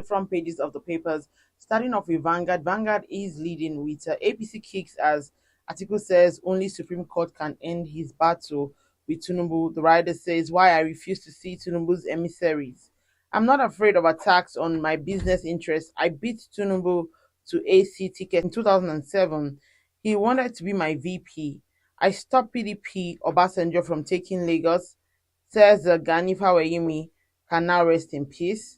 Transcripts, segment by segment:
Front pages of the papers. Starting off with Vanguard. Vanguard is leading with APC kicks as Atiku says only Supreme Court can end his battle with Tinubu. The writer says why I refuse to see Tinubu's emissaries. I'm not afraid of attacks on my business interests. I beat Tinubu to AC ticket in 2007. He wanted to be my VP. I stopped PDP Obasanjo from taking Lagos, says Gani Faweyimi can now rest in peace.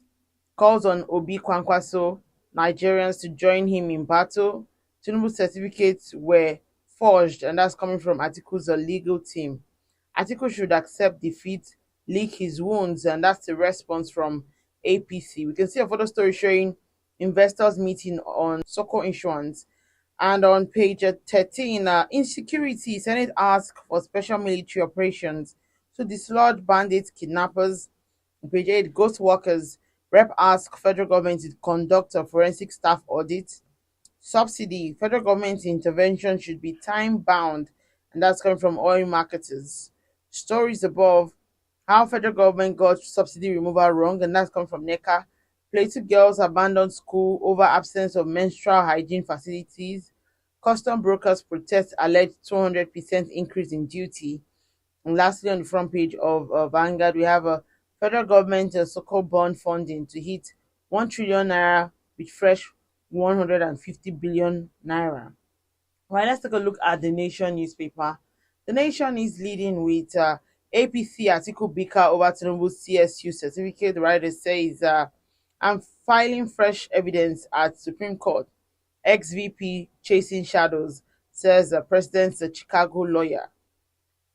Calls on Obi Kwankwaso Nigerians to join him in battle. Tinubu certificates were forged, and that's coming from Atiku's legal team. Atiku should accept defeat, lick his wounds, and that's the response from APC. We can see a photo story showing investors meeting on Soko Insurance. And on page 13, Insecurity, Senate asks for special military operations to dislodge bandits, kidnappers. On page 8, ghost workers. Rep ask federal government to conduct a forensic staff audit. Subsidy. Federal government intervention should be time bound, and that's coming from oil marketers. Stories above. How federal government got subsidy removal wrong, and that's coming from NECA. Plateau girls abandoned school over absence of menstrual hygiene facilities. Custom brokers protest alleged 200% increase in duty. And lastly, on the front page of Vanguard, we have a federal government so-called bond funding to hit 1 trillion naira with fresh 150 billion naira. Right, let's take a look at the Nation newspaper. The Nation is leading with APC Atiku Bika over Tinubu's CSU certificate. The writer says, I'm filing fresh evidence at Supreme Court. Ex-VP chasing shadows, says the president's Chicago lawyer.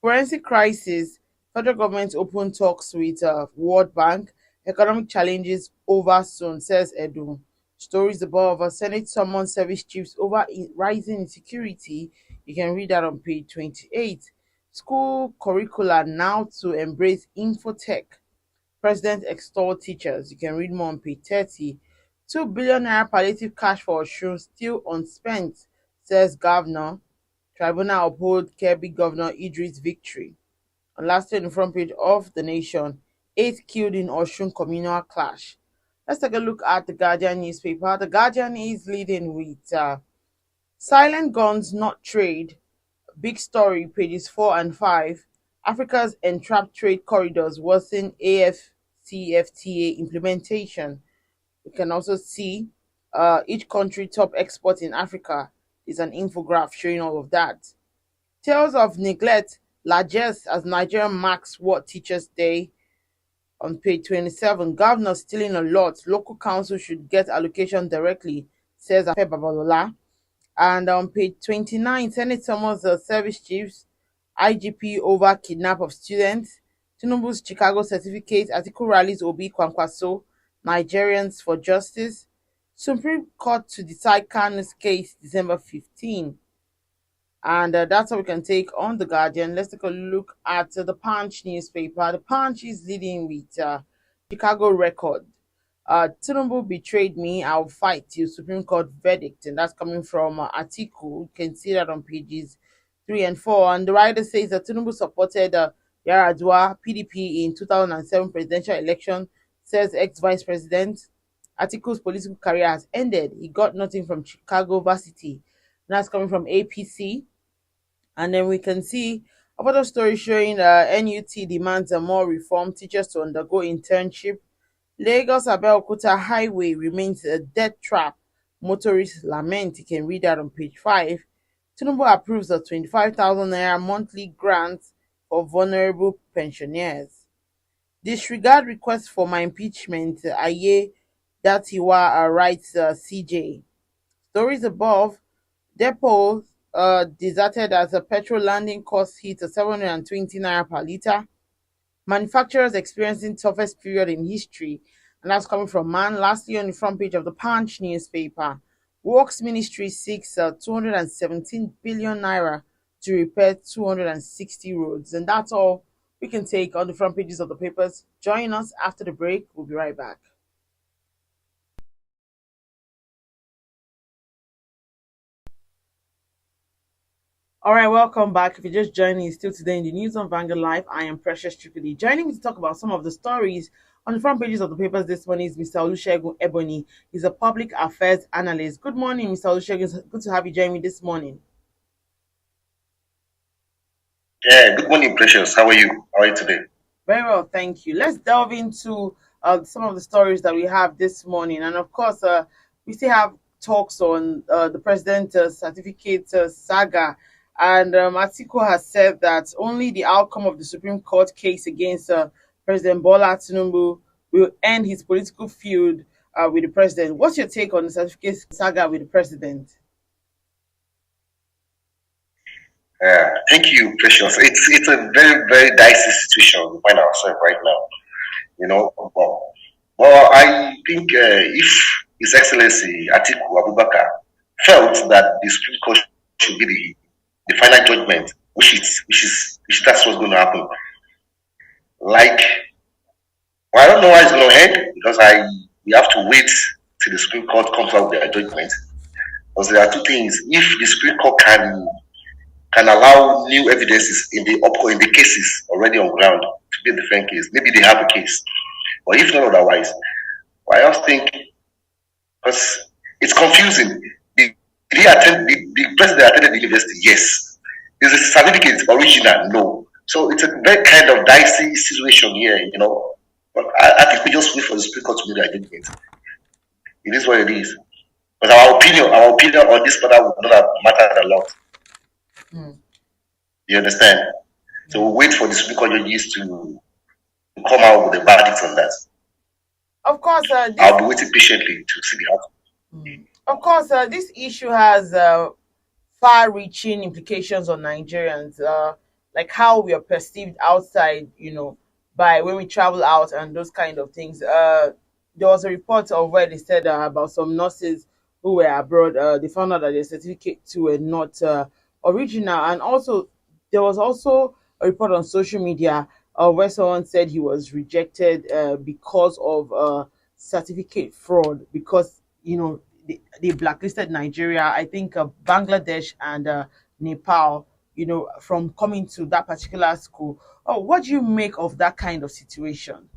Forensic crisis, federal government open talks with World Bank, economic challenges over soon, says Edu. Stories above, Senate summons service chiefs over rising insecurity. You can read that on page 28. School curricula now to embrace infotech. President extol teachers. You can read more on page 30. 2 billion naira palliative cash for Osun still unspent, says governor. Tribunal uphold Kebbi Governor Idris' victory. And lastly, on the front page of the Nation, 8 killed in Osun communal clash. Let's take a look at the Guardian newspaper. The Guardian is leading with silent guns not trade. Big story, pages 4 and 5. Africa's entrapped trade corridors worsen AFCFTA implementation. We can also see each country top export in Africa is an infographic showing all of that. Tales of neglect, largesse as Nigeria marks World Teachers Day. On page 27, governor stealing a lot. Local council should get allocation directly, says Afe Babalola. And on page 29, Senate summons the service chiefs, IGP over kidnap of students. Tinubu's Chicago certificate, Atiku rallies Obi Kwankwaso, Nigerians for justice. Supreme Court to decide Kanu's case December 15. And that's how we can take on the Guardian. Let's take a look at the Punch newspaper. The Punch is leading with Chicago Record. Tinubu betrayed me. I'll fight till Supreme Court verdict, and that's coming from Atiku. You can see that on pages 3 and 4. And the writer says that Tinubu supported Yaradua PDP in 2007 presidential election. Says ex-vice president. Atiku's political career has ended. He got nothing from Chicago Varsity. And that's coming from APC. And then we can see a photo story showing NUT demands a more reform, teachers to undergo internship. Lagos Abeokuta Highway remains a death trap. Motorists lament. You can read that on page 5. Tinubu approves a 25,000 naira monthly grant for vulnerable pensioners. Disregard request for my impeachment. Aye Datiwa writes CJ. Stories above. Depot deserted as a petrol landing cost hit 720 naira per litre. Manufacturers experiencing toughest period in history, and that's coming from Man. Lastly, on the front page of the Punch newspaper, Works Ministry seeks 217 billion naira to repair 260 roads, and that's all we can take on the front pages of the papers. Join us after the break. We'll be right back. All right, welcome back. If you're just joining, still today in the news on Vanguard Live, I am Precious Tripoli. Joining me to talk about some of the stories On the front pages of the papers this morning is Mr. Olusegun Ebony. He's a public affairs analyst. Good morning, Mr. Olusegun. It's good to have you join me this morning. Yeah, good morning, Precious. How are you? How are you today? Very well, thank you. Let's delve into some of the stories that we have this morning. And of course, we still have talks on the president certificate saga. And Atiku has said that only the outcome of the Supreme Court case against President Bola Tinubu will end his political feud with the president. What's your take on the certificate saga with the president? Thank you, Precious. It's a very, very dicey situation we find ourselves right now. Well, I think if His Excellency Atiku Abubakar felt that the Supreme Court should be the final judgment, which that's what's going to happen. Like, well, I don't know why it's going to end because we have to wait till the Supreme Court comes out with their judgment. Because there are two things: if the Supreme Court can allow new evidences in the cases already on ground to be a different case. Maybe they have a case, but if not otherwise, well, I just think because it's confusing. The president attended the university? Yes. Is the certificate original? No. So it's a very kind of dicey situation here. But I think we just wait for the Supreme Court to make their judgment. It is what it is. But our opinion on this matter would not have mattered a lot. You understand? So we'll wait for the Supreme Court judges to come out with a verdict on that. Of course, I'll be waiting patiently to see the outcome. Of course, this issue has far-reaching implications on Nigerians, like how we are perceived outside, by when we travel out and those kind of things. There was a report of where they said about some nurses who were abroad. They found out that their certificates were not original, and also there was also a report on social media where someone said he was rejected because of certificate fraud, because they blacklisted Nigeria, I think Bangladesh and Nepal, from coming to that particular school. Oh, what do you make of that kind of situation?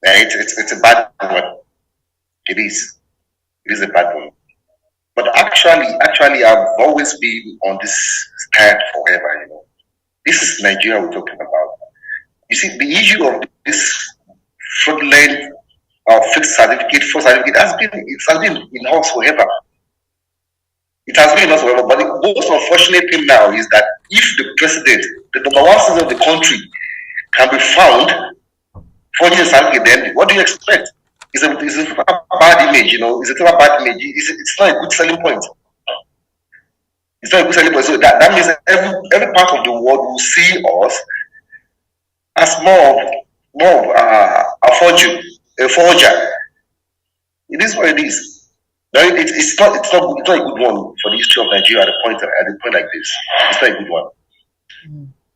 It's a bad one. It is a bad one. But actually, I've always been on this stand forever. This is Nigeria we're talking about. You see, the issue of this fraudulent fixed certificate, false certificate, it has been in house forever. It has been in house forever. But the most unfortunate thing now is that if the president, the number one citizen of the country, can be found forging a certificate, then what do you expect? It's a bad image, It's a bad image. It's not a good selling point. It's not a good selling point. So that means every part of the world will see us as more of a forger. It is what it is. It's not a good one for the history of Nigeria at a point like this. It's not a good one.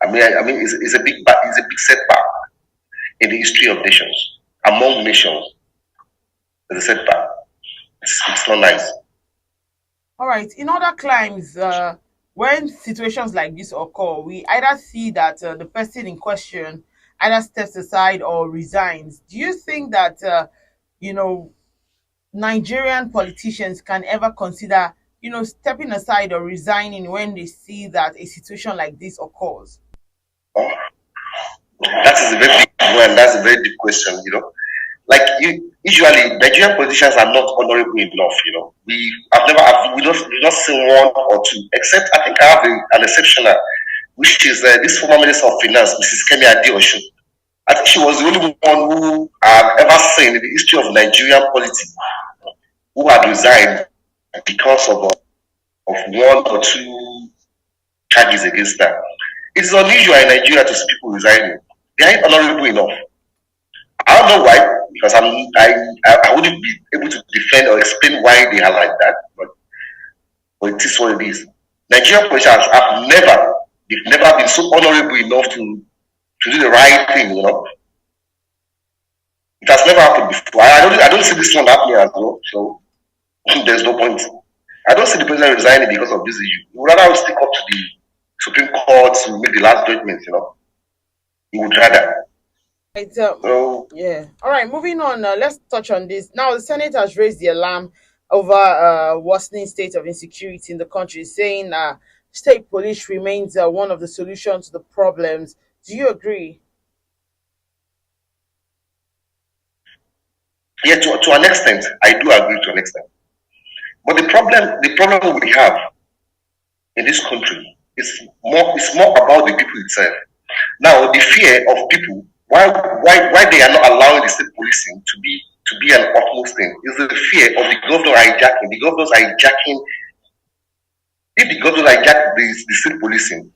I mean, it's a big setback in the history of nations, among nations. It's a setback. It's not nice. All right. In other climes, when situations like this occur, we either see that the person in question either steps aside or resigns. Do you think that Nigerian politicians can ever consider stepping aside or resigning when they see that a situation like this occurs? Oh, that is a very big one. That's a very big question. Like usually Nigerian politicians are not honorable enough. We've not seen one or two, except I think I have an exceptional, which is this former Minister of Finance, Mrs. Kemi Adeosun. I think she was the only one who I've ever seen in the history of Nigerian politics who had resigned because of one or two charges against her. It's unusual in Nigeria to see people resigning. They ain't honorable enough. I don't know why, because I wouldn't be able to defend or explain why they are like that, but it is what it is. Nigerian politicians have never been so honorable enough to do the right thing. It has never happened before. I don't see this one happening as well, so there's no point. I don't see the president resigning because of this issue. He would rather stick up to the Supreme Court to make the last judgment. He would rather. Right, So yeah. All right, moving on. Let's touch on this. Now, the Senate has raised the alarm over worsening state of insecurity in the country, saying state police remains one of the solutions to the problems. Do you agree? yeah, to an extent, I do agree to an extent. But the problem we have in this country is more about the people itself. Now, the fear of people, why they are not allowing the state policing to be an utmost thing, is the fear of the governor hijacking. The governors hijacking. If the governors hijack the state policing,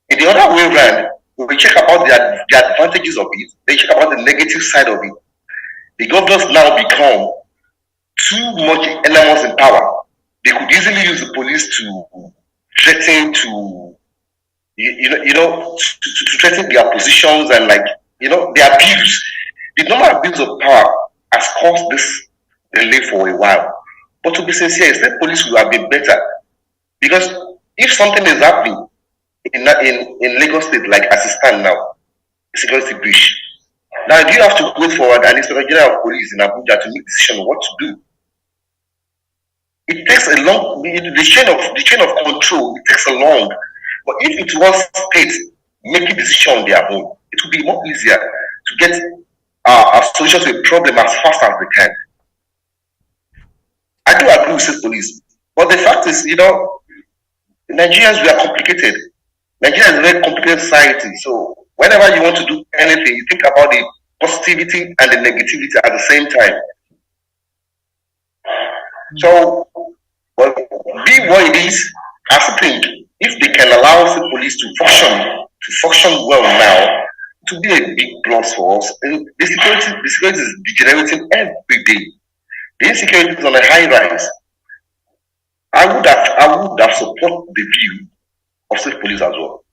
in the other way around, we check about the advantages of it. They check about the negative side of it. The governors now become too much enormous in power. They could easily use the police to threaten to to threaten their positions and the abuse. The normal abuse of power has caused this delay for a while. But to be sincere, state police would have been better because if something is happening in Lagos State like as it stand now, security breach. Now do you have to wait for an inspector general of police in Abuja to make decision on what to do? It takes a long the chain of control. It takes a long. But if it was states making decision on their own, it would be more easier to get a solution to a problem as fast as they can. I do agree with state police, but the fact is, Nigerians we are complicated. Nigeria is a very complicated society. So whenever you want to do anything, you think about the positivity and the negativity at the same time. So, well, be what it is, I think if they can allow the police to function well now, it will be a big plus for us. And the security is degenerating every day. The insecurity is on a high rise. I would have supported the view of state police as well.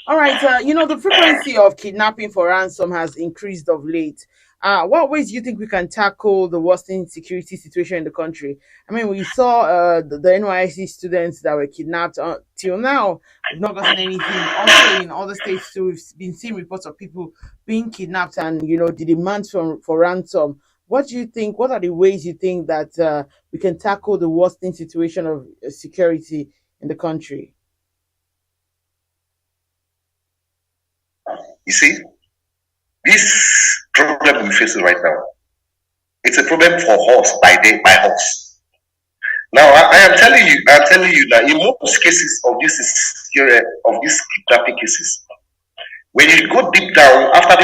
All right, the frequency of kidnapping for ransom has increased of late. What ways do you think we can tackle the worsening security situation in the country? I mean, we saw the NYC students that were kidnapped. Till now, we've not gotten anything. Also, in other states too, we've been seeing reports of people being kidnapped and, the demands for ransom. What do you think? What are the ways you think that we can tackle the worsening situation of security in the country? You see, this problem we're facing right now, it's a problem for us by day by us. Now, I am telling you that in most cases of these kidnapping cases, when you go deep down, after I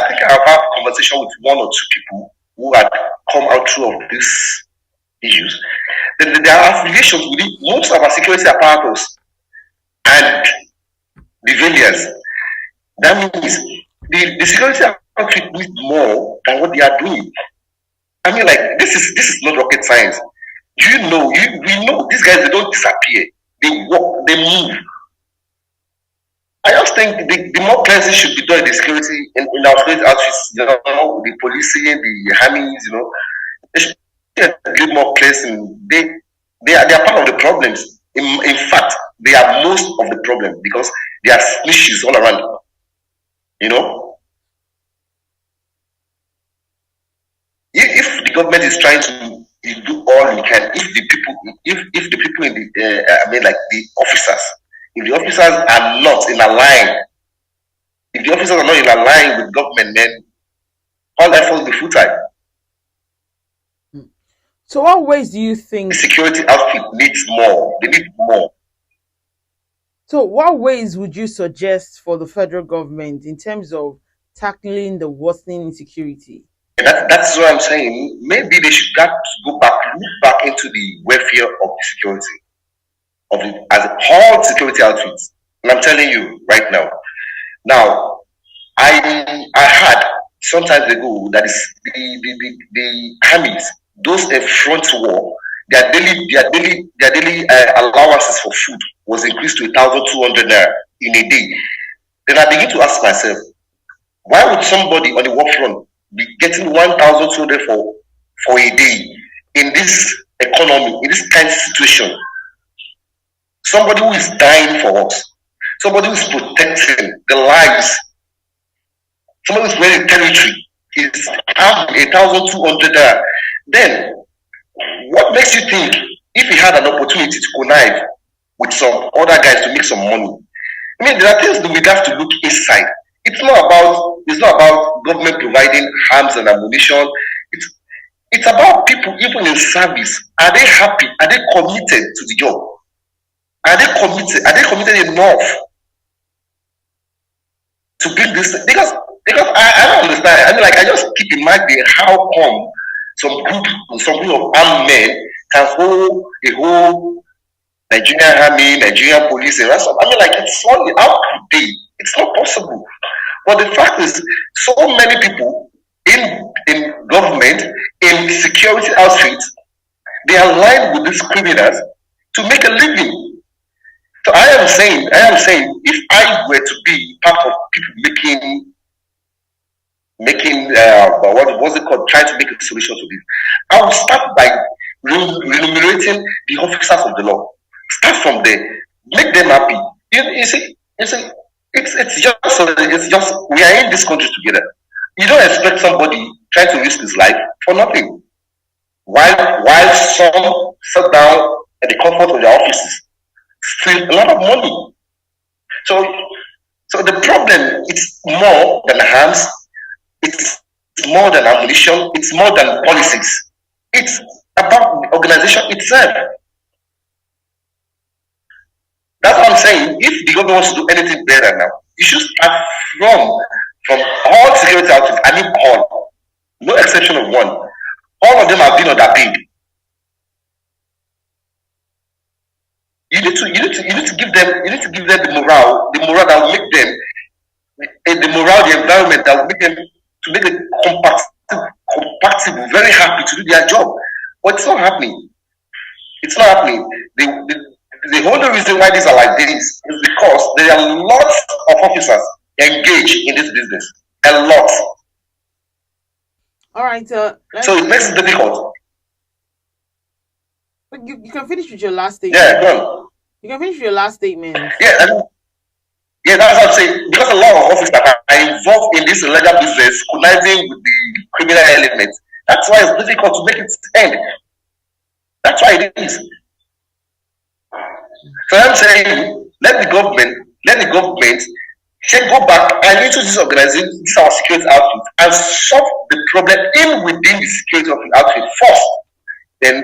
think I've had a conversation with one or two people who had come out through of these issues. Then there are affiliations within most of our security apparatus and the civilians. That means the security outfit needs more than what they are doing. I mean, like this is not rocket science. We know these guys they don't disappear. They walk, they move. I just think the more cleansing should be done in the security in our security outfits, the policing, the armies, they should get more cleansing. They are part of the problems. In fact, they are most of the problem because there are snitches all around. You know, if the government is trying to do all it can, if the people in the I mean like the officers, if the officers are not in a line, if the officers are not in a line with government, then all efforts will be futile. So, what ways do you think? The security outfit needs more. They need more. So, what ways would you suggest for the federal government in terms of tackling the worsening insecurity? That's what I'm saying. Maybe they should look back into the welfare of the security of the as all security outfits. And I'm telling you right now. Now, I had some time ago that is the armies, those front war, their daily allowances for food was increased to 1,200 naira in a day. Then I begin to ask myself, why would somebody on the war front be getting 1,200 for a day in this economy, in this kind of situation? Somebody who is dying for us, somebody who is protecting the lives. Somebody who's wearing territory is having 1,200 naira. Then, what makes you think if he had an opportunity to connive with some other guys to make some money? I mean, there are things that we have to look inside. It's not about government providing arms and ammunition. It's about people even in service. Are they happy? Are they committed to the job? Are they committed? Are they committed enough to bring this? Because I don't understand. I mean, like I just keep imagining how come some group of armed men can hold a whole Nigerian army, Nigerian police, and ransom. I mean, like it's funny. How could they? It's not possible. But the fact is, so many people in government, in security outfits, they align with these criminals to make a living. So I am saying, if I were to be part of people making what's it called, trying to make a solution to this, I would start by remunerating the officers of the law. Start from there, make them happy. You see, it's just we are in this country together. You don't expect somebody trying to risk his life for nothing. While some sit down at the comfort of their offices, steal a lot of money. So the problem is more than arms, it's more than ammunition, it's more than policies. It's about the organization itself. That's what I'm saying. If the government wants to do anything better now, you should start from all security outfits. I mean all, no exception of one. All of them have been underpaid. You need to give them the morale that will make them the environment that will make them to make it compatible, very happy to do their job. But it's not happening. It's not happening. The only reason why these are like this is because there are lots of officers engaged in this business. A lot. All right. So it makes it difficult. You can finish with your last statement. Yeah, go on. You can finish with your last statement. Yeah, that's what I'm saying. Because a lot of officers are involved in this illegal business, conniving with the criminal elements. That's why it's difficult to make it end. That's why it is. So I'm saying, let the government should go back and into this organization, this our security outfit, and solve the problem within the security outfit first. Then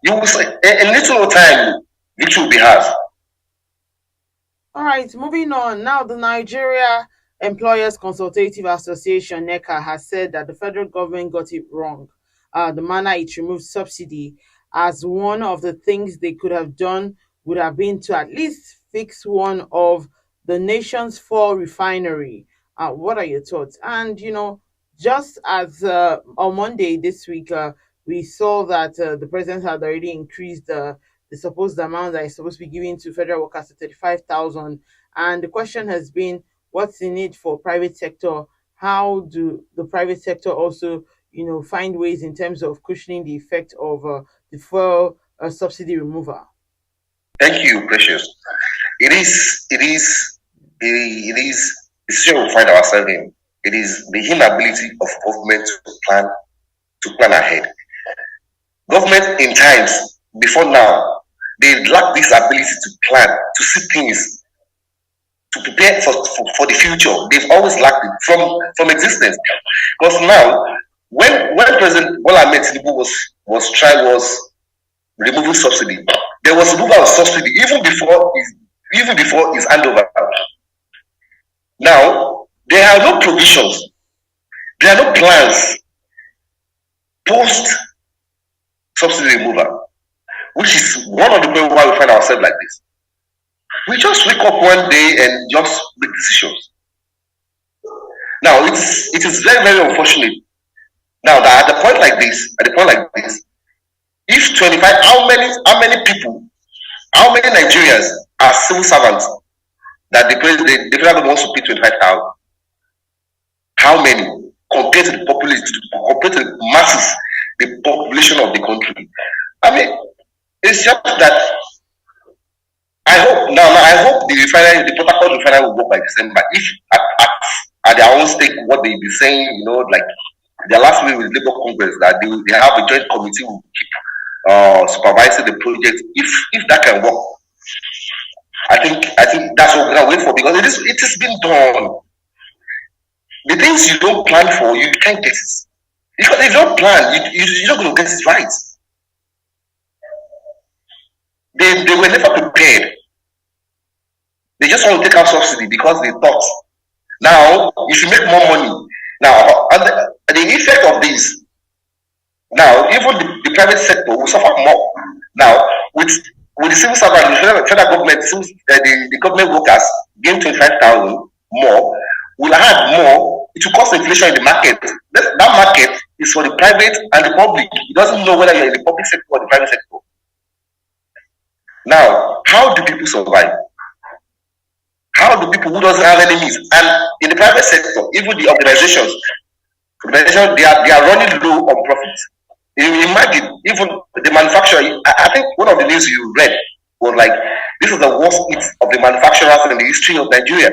you will say in little time it will be hard. All right, moving on. Now, the Nigeria Employers Consultative Association, NECA, has said that the federal government got it wrong. The manner it removed subsidy, as one of the things they could have done would have been to at least fix one of the nation's 4 refinery. What are your thoughts? And, just as on Monday this week, we saw that the president had already increased the supposed amount that is supposed to be given to federal workers to 35,000. And the question has been, what's in it for private sector? How do the private sector also, find ways in terms of cushioning the effect of the fuel subsidy removal? Thank you, Precious. It is the situation we find ourselves in. It is the inability of government to plan ahead. Government in times before now, they lack this ability to plan, to see things, to prepare for the future. They've always lacked it from existence. Because now, when President Bola Ahmed Tinubu was removing subsidy, there was removal of subsidy even before his handover. Now there are no provisions, there are no plans post subsidy removal, which is one of the reasons why we find ourselves like this. We just wake up one day and just make decisions. Now it is very, very unfortunate. Now that at a point like this, if 25, how many people, how many Nigerians are civil servants that the federal government wants to pay 25,000? How many compared to the population, compared to the masses, the population of the country? I mean, it's just that I I hope the protocol refinery will work by December. If at their own stake, what they be saying, like their last meeting with Labour Congress, that they have a joint committee who keep supervising the project. If that can work, I think that's what we're gonna wait for, because it has been done. The things you don't plan for, you can't get it. Because if you don't plan, you're not going to get it right. They were never prepared. They just want to take out subsidy because they thought, now you should make more money. Now, and the effect of this, now even the private sector will suffer more. Now, with the civil servant, the federal government, the government workers gain 25,000 more, will add more. It will cause inflation in the market. That market is for the private and the public. It doesn't know whether you're in the public sector or the private sector. Now, how do people survive? How do people who doesn't have any means? And in the private sector, even the organizations, they are running low on profits. Imagine, even the manufacturer. I think one of the news you read was like, this is the worst hit of the manufacturers in the history of Nigeria.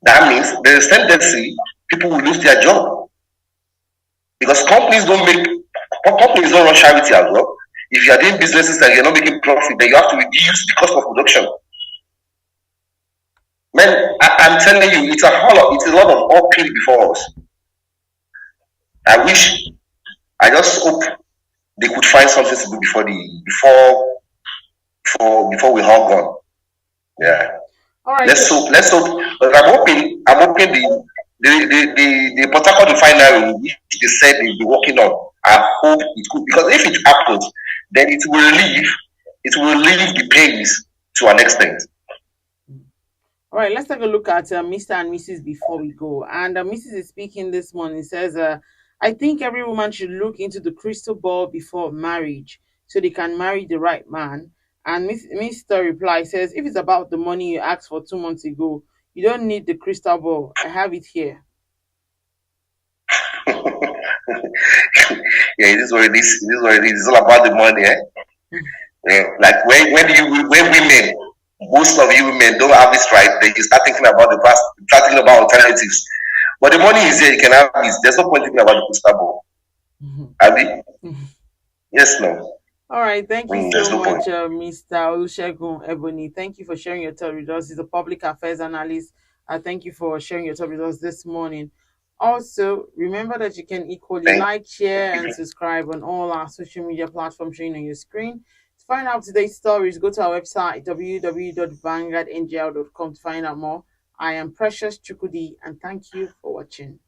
That means there is tendency people will lose their job, because companies don't run charity as well. If you are doing businesses and you're not making profit, then you have to reduce the cost of production. Man, I'm telling you, it's a lot of all clean before us. I just hope they could find something to do before we all gone. Yeah. All right. Let's hope. But I'm hoping the Port Harcourt refinery, which they said they'll be working on, I hope it could, because if it happens, then it will relieve the pains to an extent. All right, let's take a look at Mr. and Mrs. before we go. And Mrs. is speaking this morning. Says, I think every woman should look into the crystal ball before marriage so they can marry the right man. And Mr. reply says, if it's about the money you asked for 2 months ago, you don't need the crystal ball. I have it here. Yeah, it is what it is. It is what it is. It's all about the money, eh? Yeah. Like when women, most of you women don't have this right, then you start thinking about the past, start thinking about alternatives. But the money is there, you can have this. There's no point thinking about the crystal ball. Abi? Yes, no. All right, thank you so much, Mr. Olusegun Ebony. Thank you for sharing your thoughts with us. He's a public affairs analyst. Thank you for sharing your thoughts with us this morning. Also, remember that you can equally like, share, and subscribe on all our social media platforms showing on your screen. To find out today's stories, go to our website, www.vanguardngl.com, to find out more. I am Precious Chukudi, and thank you for watching.